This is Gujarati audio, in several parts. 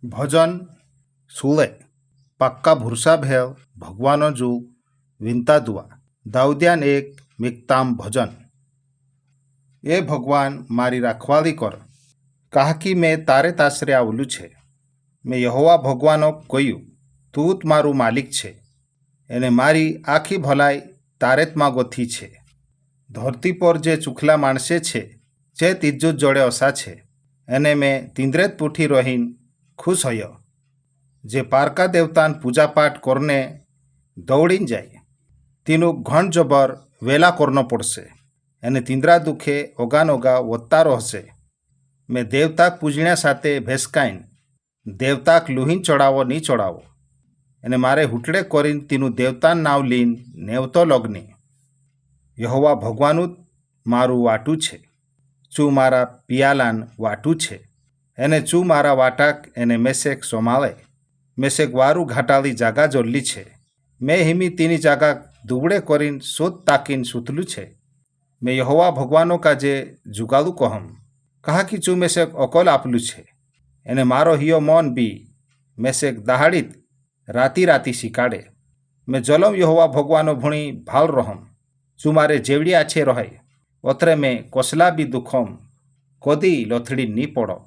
ભજન સુલે પાક્કા ભૂરસા ભેવ ભગવાનો જુ વિનતા દુઆ દાઉદિયાન એક મિકતામ ભજન। એ ભગવાન મારી રાખવાળી કર કાહકી મેં તારે તાસરે આવલું છે। મેં યહોવા ભગવાનો કહ્યું તું જ મારું માલિક છે એને મારી આખી ભલાઈ તારે જ માં ગોથી છે। ધરતી પર જે ચૂખલા માણસે છે જે તિજ્જુત જોડે ઓસા છે એને મેં તીંદ્રે જ પૂઠી રહીને ખુશ હયો। જે પારકા દેવતાન પૂજાપાઠ કરને દौડીને જાય તેનું ઘણ જબર વેલા કરનો પડશે એને તીંદ્રા દુખે ઓગાનોગા વધતા રહેશે। મેં દેવતાક પૂજણ્યા સાથે ભેસકાઈને દેવતાક લુહીન ચડાવો નહીં ચડાવો એને મારે હુટડે કરીને તેનું દેવતાન નાવ લીન નેવતો લગ્ની। યહોવા ભગવાનું મારું વાટું છે ચું મારા પિયાલાન વાટું છે એને ચું મારા વાટાક એને મેસેક સોમાળે। મેસેક વારું ઘાટાળી જાગા જોડલી છે મેં હિમી તેની જાગા દુબળે કરીને શોધ તાકીને સૂતલું છે। મેં યહોવા ભગવાનો કાજે જુગાડું કહમ કાહકી ચું મેસેક અકોલ આપલું છે એને મારો હિયો મોન બી મેસેક દહાડીત રાતી રાતી શીકાડે। મેં જલમ યહોવા ભગવાનો ભણી ભાલ રહમ ચું મારે જેવડી આછે રહે ઓતરે મેં કોસલા બી દુખમ કોદી લોથડી નહીં પડો।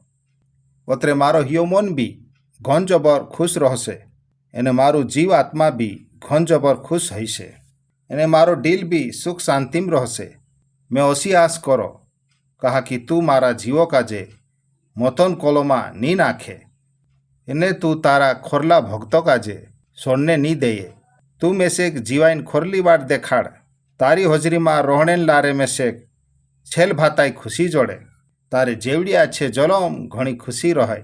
ઓતરે મારો હિયો મોન બી ઘન જબર ખુશ રહેશે એને મારું જીવ આત્મા બી ઘન જબર ખુશ હશે એને મારો દિલ બી સુખ શાંતિમ રહેશે। મેં ઓછી આશ કરો કાહકી તું મારા જીવો કાજે મોતન કોલોમાં નહીં નાખે એને તું તારા ખોરલા ભક્તો કાજે સોનને નહીં દઈએ। તું મેસેક જીવાઈને ખોરલી વાટ દેખાડ તારી હોજરીમાં રોહણેન લારે મેસેક છેલ ભાતાઈ ખુશી જોડે તારે જેવડી આ છે જલમ ઘણી ખુશી રહે।